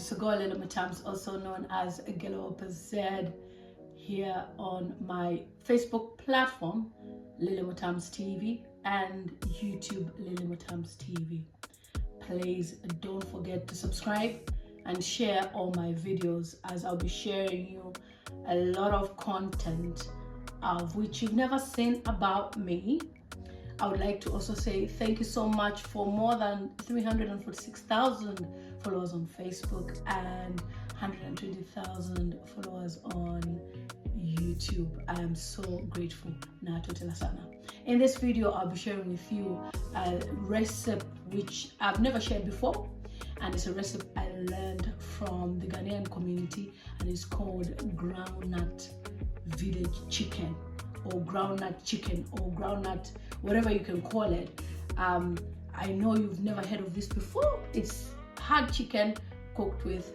it's a girl Lily Matams, also known as Ghanaian Z, here on my Facebook platform, Lily Matams TV, and YouTube, Lily Matams TV. Please don't forget to subscribe and share all my videos, as I'll be sharing you a lot of content of which you've never seen about me. I would like to also say thank you so much for more than 346,000 followers on Facebook and 120,000 followers on YouTube. I am so grateful. In this video, I'll be sharing with you a recipe which I've never shared before, and it's a recipe I learned from the Ghanaian community, and it's called Groundnut village chicken, or groundnut chicken, or groundnut, whatever you can call it. I know you've never heard of this before. It's hard chicken cooked with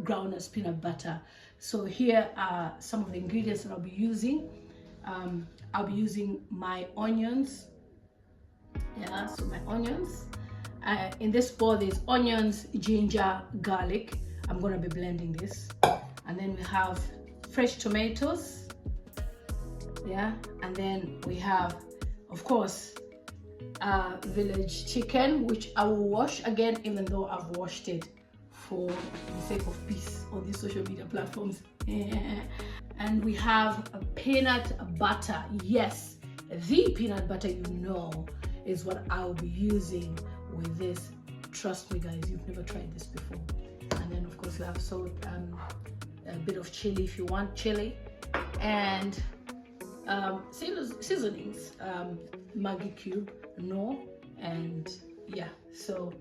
groundnut peanut butter. So here are some of the ingredients that I'll be using. I'll be using my onions. Yeah, so my onions. In this bowl, there's onions, ginger, garlic. I'm gonna be blending this. And then we have fresh tomatoes. Yeah, and then we have, of course, village chicken, which I will wash again, even though I've washed it for the sake of peace on these social media platforms. And we have a peanut butter. Yes, the peanut butter you know is what I'll be using with this. Trust me guys, you've never tried this before. And then of course you have salt and a bit of chili if you want chili, and seasonings, Maggi cube, and yeah. So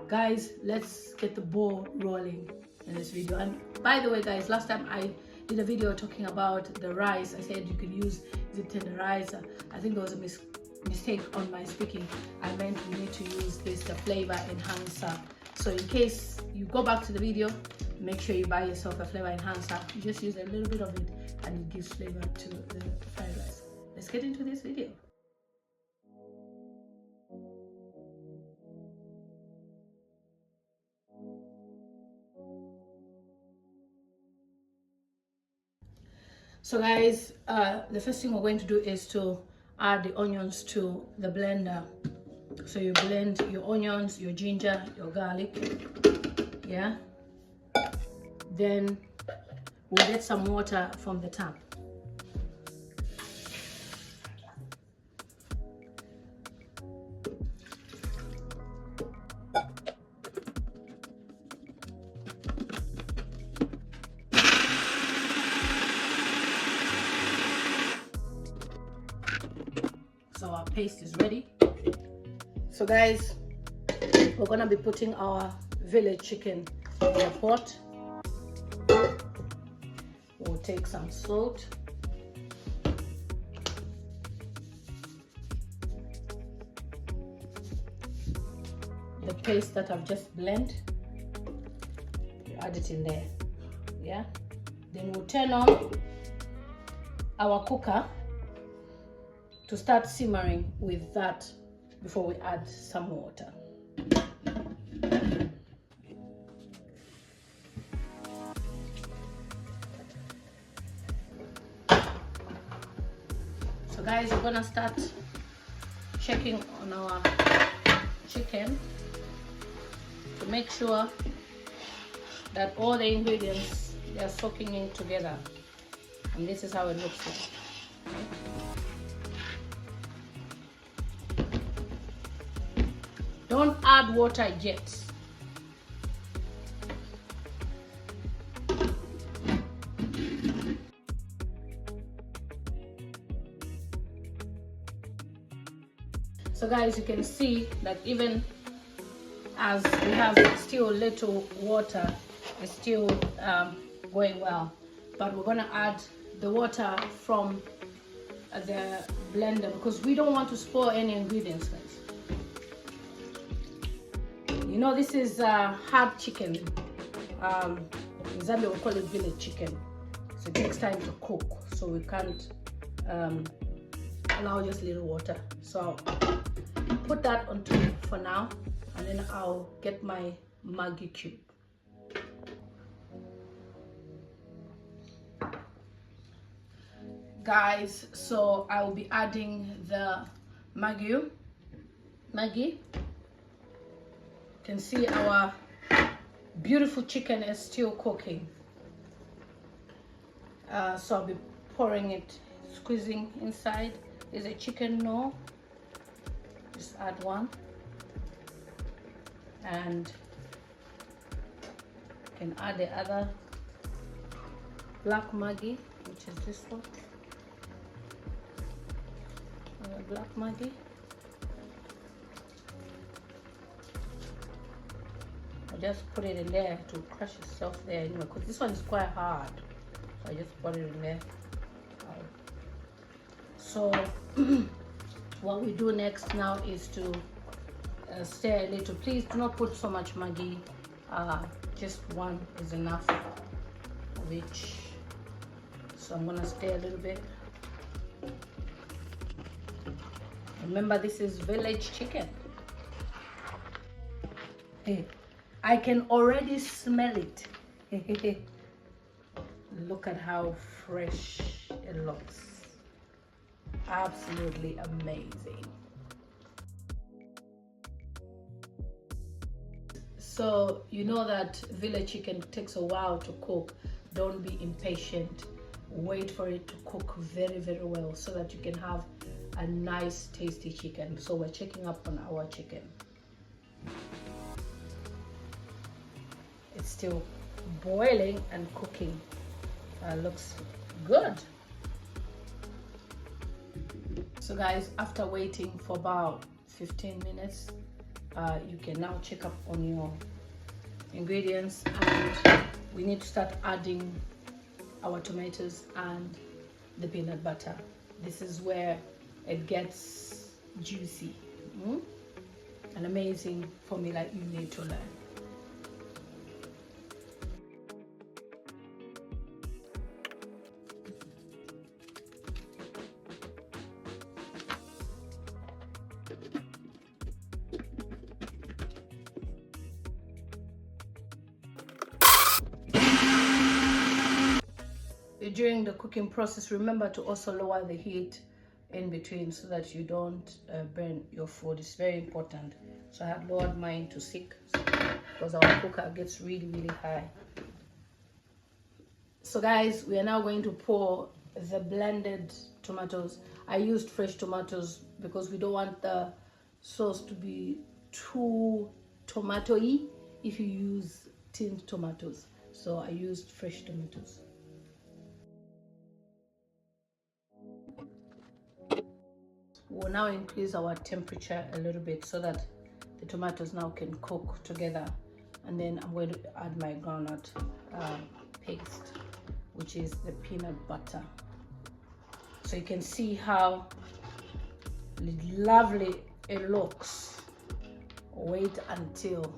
guys, let's get the ball rolling in this video. And by the way guys, last time I did a video talking about the rice. I said you could use the tenderizer. I think there was a mistake on my speaking. I meant you need to use this, the flavor enhancer. So in case you go back to the video, make sure you buy yourself a flavor enhancer. You just use a little bit of it and it gives flavor to the fried rice. Let's get into this video. So guys, the first thing we're going to do is to add the onions to the blender. So you blend your onions, your ginger, your garlic, yeah. Then we'll get some water from the tap. So our paste is ready. So guys, we're gonna be putting our village chicken in a pot. We'll take some salt, the paste that I've just blended, you add it in there, yeah. Then we'll turn on our cooker to start simmering with that before we add some water. So guys, we're gonna start checking on our chicken to make sure that all the ingredients, they are soaking in together, and this is how it looks like. Don't add water yet. So guys, you can see that even as we have still little water, it's still going well. But we're gonna add the water from the blender because we don't want to spoil any ingredients, guys. You know, this is hard chicken. In Zambia we call it village chicken. So it takes time to cook, so we can't allow just little water. So I'll put that on top for now, and then I'll get my Maggi cube. guys, so I will be adding the Maggi. You can see our beautiful chicken is still cooking. So I'll be pouring it, squeezing inside. Is a chicken? No, just add one, and you can add the other black Maggi, which is this one. Black Maggi. I just put it in there to crush itself there, you know, because this one is quite hard. So I just put it in there. So what we do next now is to stir a little. Please do not put so much Maggi. Just one is enough of each. So I'm gonna stir a little bit. Remember, this is village chicken. Hey, I can already smell it. Look at how fresh it looks. Absolutely amazing. So you know that village chicken takes a while to cook. Don't be impatient. Wait for it to cook very, very well so that you can have a nice tasty chicken. So we're checking up on our chicken. It's still boiling and cooking. Looks good. So guys, after waiting for about 15 minutes, you can now check up on your ingredients, and we need to start adding our tomatoes and the peanut butter. This is where it gets juicy. An amazing formula you need to learn. During the cooking process, remember to also lower the heat in between so that you don't burn your food. It's very important. So I have lowered mine to 6 because our cooker gets really, really high. So guys, we are now going to pour the blended tomatoes. I used fresh tomatoes because we don't want the sauce to be too tomato-y if you use tinned tomatoes. So I used fresh tomatoes. We'll now increase our temperature a little bit so that the tomatoes now can cook together, and then I'm going to add my groundnut paste, which is the peanut butter. So you can see how lovely it looks. Wait until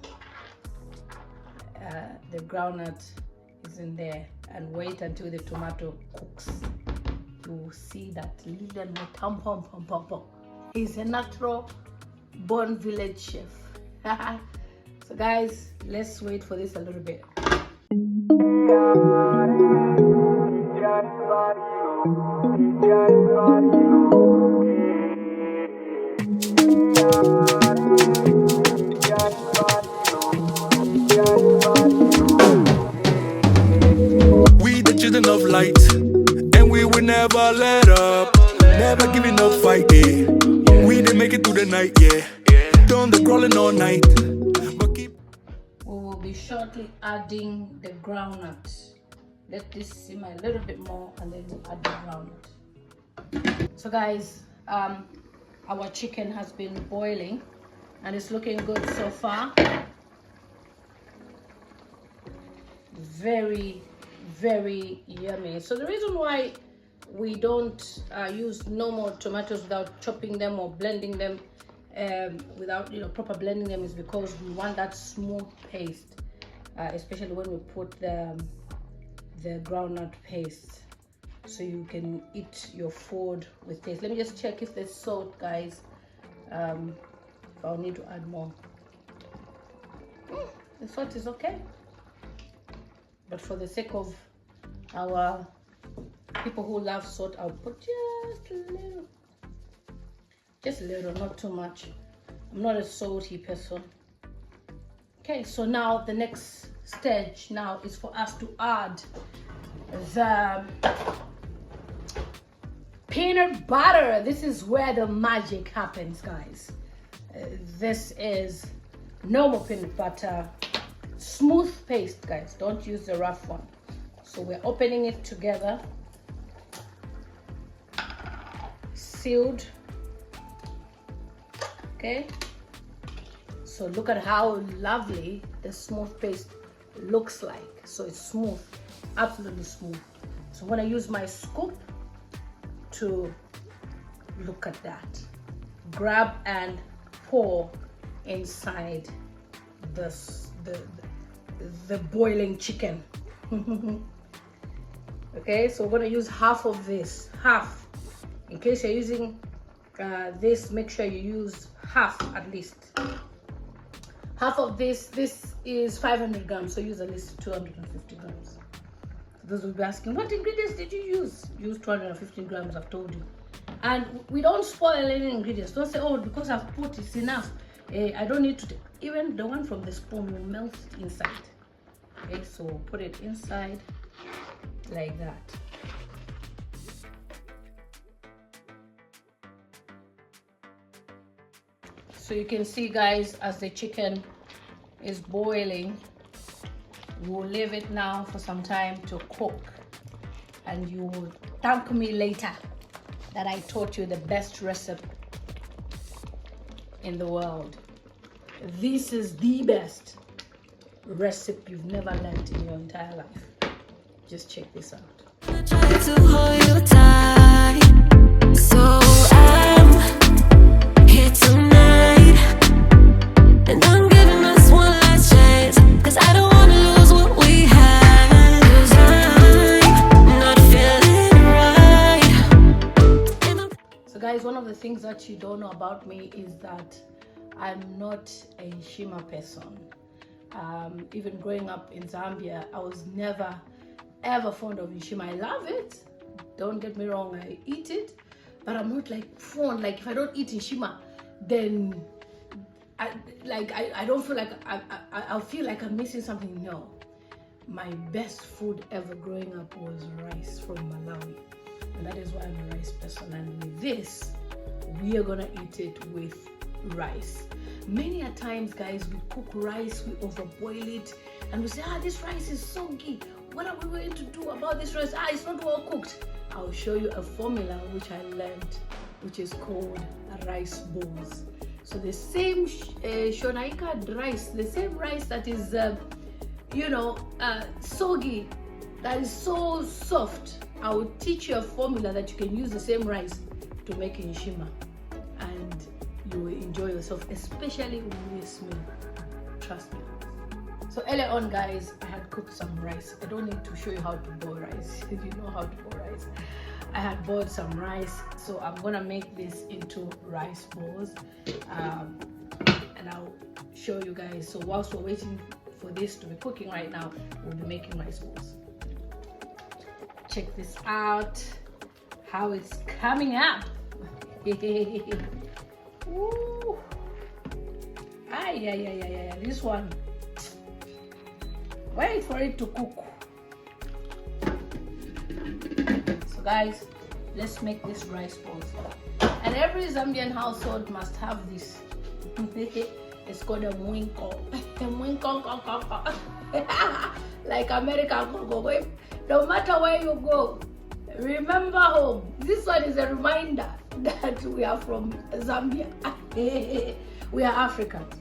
the groundnut is in there, and wait until the tomato cooks. You will see that Lilian Motam is a natural born village chef. So guys, let's wait for this a little bit. We the children of light, and we will never let up, never giving up fight, yeah. We didn't make it through the night, yeah. Done the crawling all night, but keep. We will be shortly adding the groundnut. Let this simmer a little bit more, and then we'll add the groundnut. So guys, our chicken has been boiling and it's looking good so far. Very, very yummy. So the reason why we don't use normal tomatoes without chopping them or blending them without proper blending them is because we want that smooth paste, especially when we put the groundnut paste, so you can eat your food with taste. Let me just check if there's salt, guys. I'll need to add more. The salt is okay, but for the sake of our people who love salt, I'll put just a little, not too much. I'm not a salty person. Okay, so now the next stage now is for us to add the peanut butter. This is where the magic happens, guys. This is normal peanut butter, smooth paste, guys. Don't use the rough one. So we're opening it together, sealed. Okay, so look at how lovely the smooth paste looks like. So it's smooth, absolutely smooth. So I'm gonna use my scoop to look at that. Grab and pour inside this the boiling chicken. Okay, so we're gonna use half of this, half. In case you're using this, make sure you use half at least. Half of this. This is 500 grams, so use at least 250 grams. Those will be asking, what ingredients did you use? Use 250 grams, I've told you. And we don't spoil any ingredients. Don't say, oh, because I've put it's enough. I don't need to. Even the one from the spoon will melt inside. Okay, so put it inside like that. So you can see, guys, as the chicken is boiling, we'll leave it now for some time to cook, and you will thank me later that I taught you the best recipe in the world. This is the best recipe you've never learned in your entire life. Just check this out. I try to hold you tight, so I'm here tonight, and I'm giving us one last chance, 'cause I don't want to lose what we had, 'cause I'm not feeling right. So guys, one of the things that you don't know about me is that I'm not a Shima person. Even growing up in Zambia, I was never ever fond of Nshima. I love it, don't get me wrong, I eat it, but I'm not like fond. Like if I don't eat Nshima, then I don't feel like I'll feel like I'm missing something. No, my best food ever growing up was rice from Malawi, and that is why I'm a rice person. And with this, we are gonna eat it with rice. Many a times, guys, we cook rice, we overboil it, and we say, this rice is soggy. What are we going to do about this rice? It's not well cooked. I'll show you a formula which I learned, which is called rice balls. So the same Shonaika rice, the same rice that is, soggy, that is so soft, I will teach you a formula that you can use the same rice to make Nshima, and you will enjoy yourself, especially with this meal. Trust me. So earlier on, guys, I had cooked some rice. I don't need to show you how to boil rice. You know how to boil rice. I had boiled some rice, so I'm gonna make this into rice balls, and I'll show you guys. So whilst we're waiting for this to be cooking right now, we'll be making rice balls. Check this out, how it's coming up. Ooh. Yeah. This one. Wait for it to cook. So guys, let's make this rice balls. And every Zambian household must have this. It's called a mwinko. Like American cocoa. No matter where you go, remember home. This one is a reminder that we are from Zambia. We are Africans.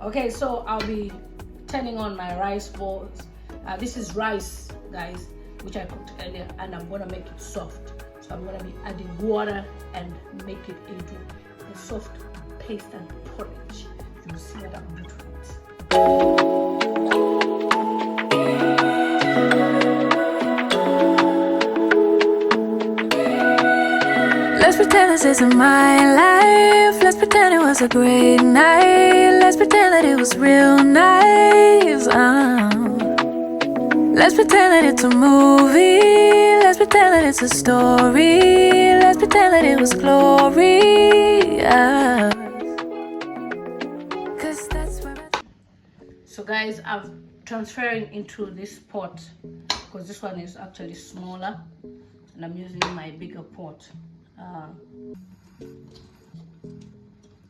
Okay, so I'll be turning on my rice balls. This is rice, guys, which I cooked earlier, and I'm gonna make it soft. So I'm gonna be adding water and make it into a soft paste and porridge. You'll see what I'm doing to it. Let's pretend this isn't my life. Let's pretend it was a great night. Let's pretend that it was real nice. Let's pretend that it's a movie. Let's pretend that it's a story. Let's pretend that it was glorious. 'Cause that's where So guys, I'm transferring into this pot because this one is actually smaller and I'm using my bigger pot.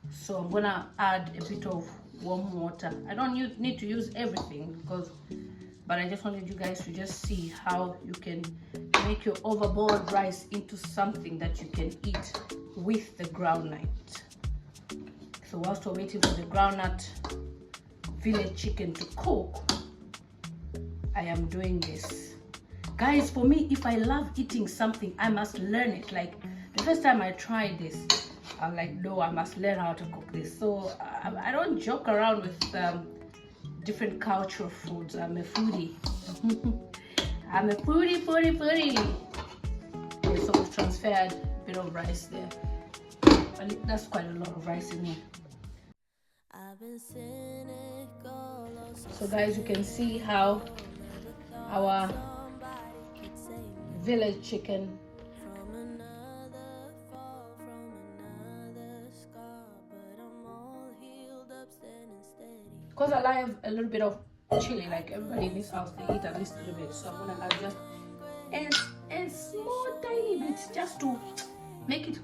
So I'm gonna add a bit of warm water. I don't need to use everything but I just wanted you guys to just see how you can make your overboiled rice into something that you can eat with the groundnut. So whilst we're waiting for the groundnut village chicken to cook, I am doing this. Guys, for me, if I love eating something, I must learn it. Like the first time I tried this, I'm like, no, I must learn how to cook this. So I don't joke around with different cultural foods. I'm a foodie. I'm a foodie. Okay, so we've transferred a bit of rice there. That's quite a lot of rice in here. So guys, you can see how our village chicken because I like a little bit of chili, like everybody in this house they eat at least a little bit, so I'm gonna add just a small tiny bit just to make it.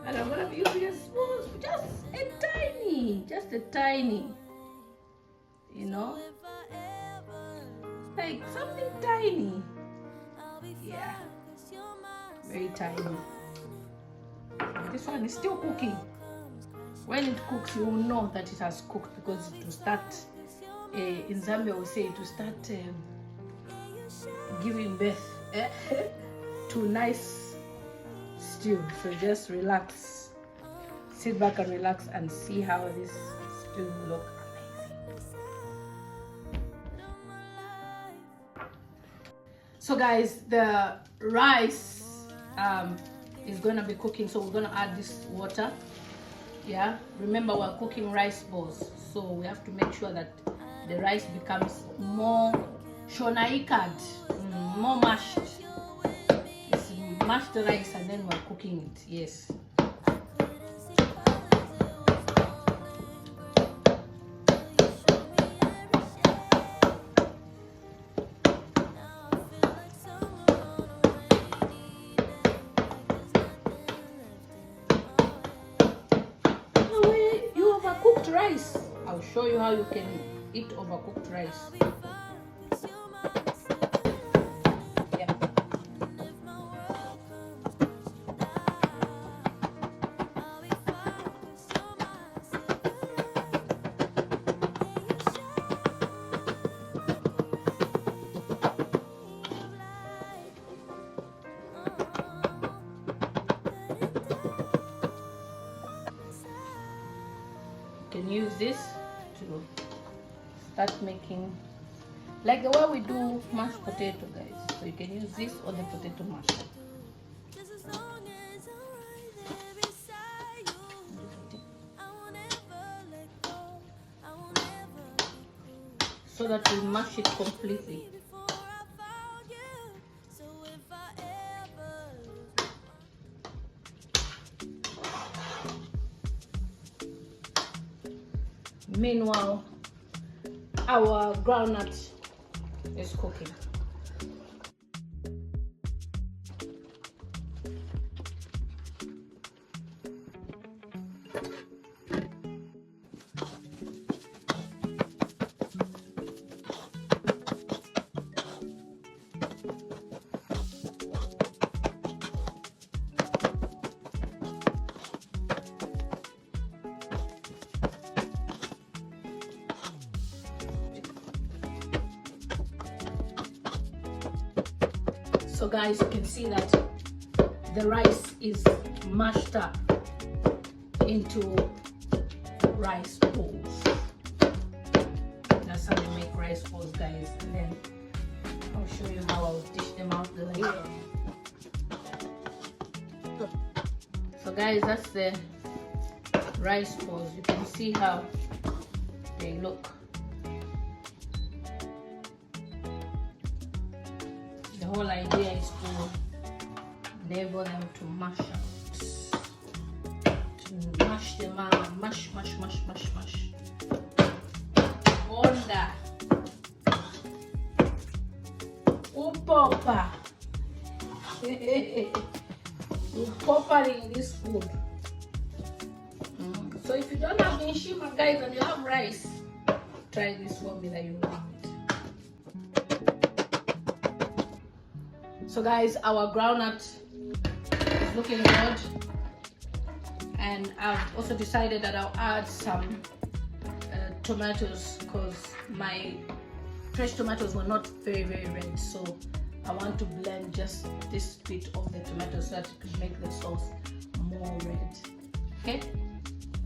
And I'm gonna be using a spoon, just a tiny, you know, like something tiny. Yeah, very tiny. This one is still cooking. When it cooks, you will know that it has cooked because it will start, in Zambia we say it will start giving birth to nice stew. So just relax, sit back and relax and see how this stew will look amazing. So guys, the rice is going to be cooking, so we're going to add this water. Yeah, remember we're cooking rice balls, so we have to make sure that the rice becomes more shonaikad, more mashed. It's mashed rice and then we're cooking it. Yes. Rice. I'll show you how you can eat overcooked rice. Yeah. You can use this to start making like the way we do mashed potato, guys. So you can use this or the potato mash. So that we mash it completely. Meanwhile, our groundnut is cooking. So guys, you can see that the rice is mashed up into rice balls. That's how you make rice balls, guys. And then I'll show you how I'll dish them out later. So guys, that's the rice balls. You can see how they look. whole idea is to enable them to mash out. To mash them out. Mash. Onda. Upopa. Upopa in this food. So if you don't have nshima, guys, and you have rice, try this formula, you will love it. So guys, our groundnut is looking good, and I've also decided that I'll add some tomatoes, because my fresh tomatoes were not very red, so I want to blend just this bit of the tomato so that it could make the sauce more red. Okay,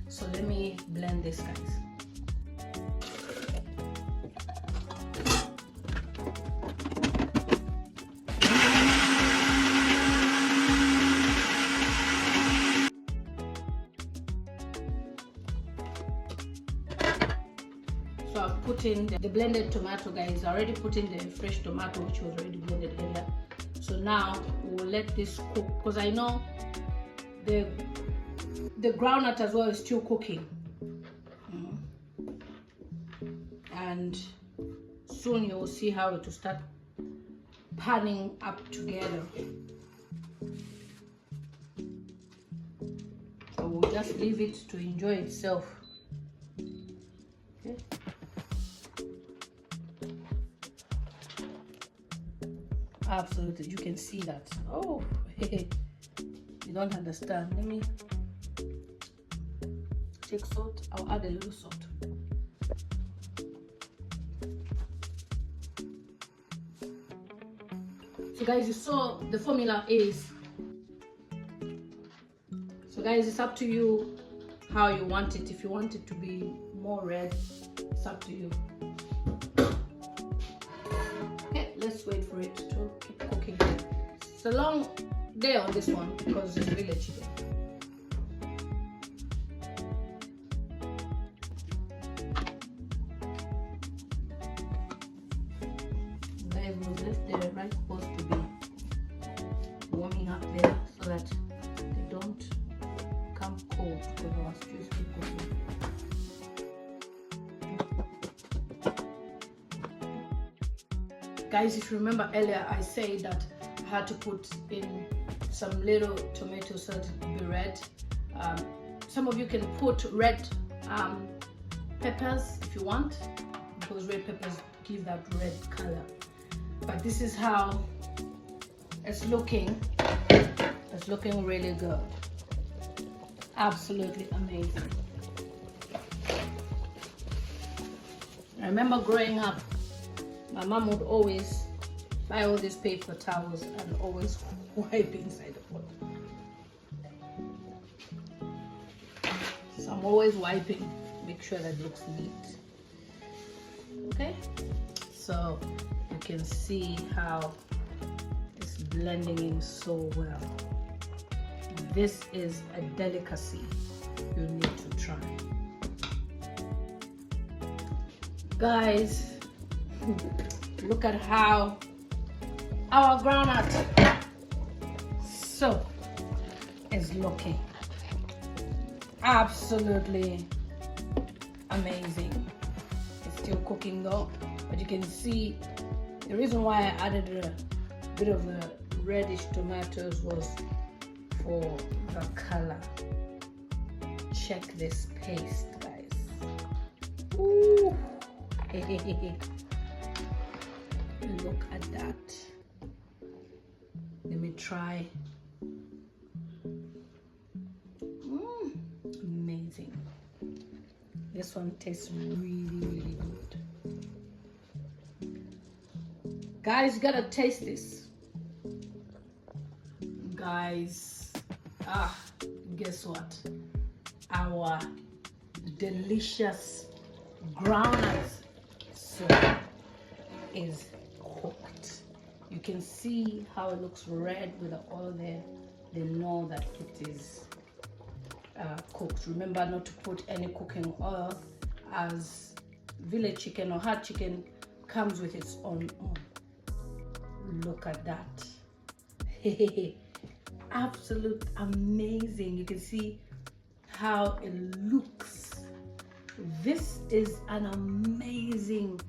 so let me blend this, guys. So I've put in the blended tomato, guys. I already put in the fresh tomato, which was already blended earlier. So now we'll let this cook, because I know the groundnut as well is still cooking. And soon you will see how it will start panning up together. So we'll just leave it to enjoy itself. Okay. Absolutely, you can see that. Oh, you don't understand. Let me take salt. I'll add a little salt. So guys, you saw the formula is. So guys, it's up to you how you want it. If you want it to be more red, it's up to you. Let's wait for it to keep cooking. It's a long day on this one because it's really chicken. Guys, we'll left the rice supposed to be warming up there so that they don't come cold because our stews keep cooking. Guys, if you remember earlier, I said that I had to put in some little tomatoes so that it would be red. Some of you can put red peppers if you want, because red peppers give that red color. But this is how it's looking. It's looking really good. Absolutely amazing. I remember growing up, my mom would always buy all these paper towels and always wipe inside the pot. So I'm always wiping, make sure that it looks neat. Okay, so you can see how it's blending in so well. This is a delicacy you need to try. Guys, look at how our groundnut so is looking. Absolutely amazing. It's still cooking though, but you can see the reason why I added a bit of the reddish tomatoes was for the color. Check this paste, guys. Ooh. Look at that. Let me try. Amazing. This one tastes really good. Guys, you gotta taste this. Guys, guess what? Our delicious groundnut soup is cooked. You can see how it looks red with the oil there. They know that it is cooked. Remember not to put any cooking oil, as village chicken or hard chicken comes with its own oil. Look at that. Absolute amazing. You can see how it looks. This is an amazing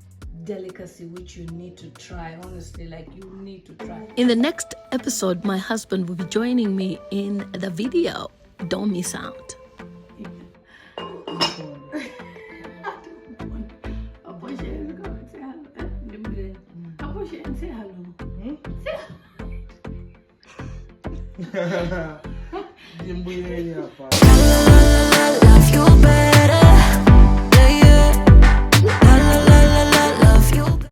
delicacy which you need to try. Honestly, like you need to try. In the next episode, my husband will be joining me in the video. Don't miss out. Say hello. Dimbuye ya pa.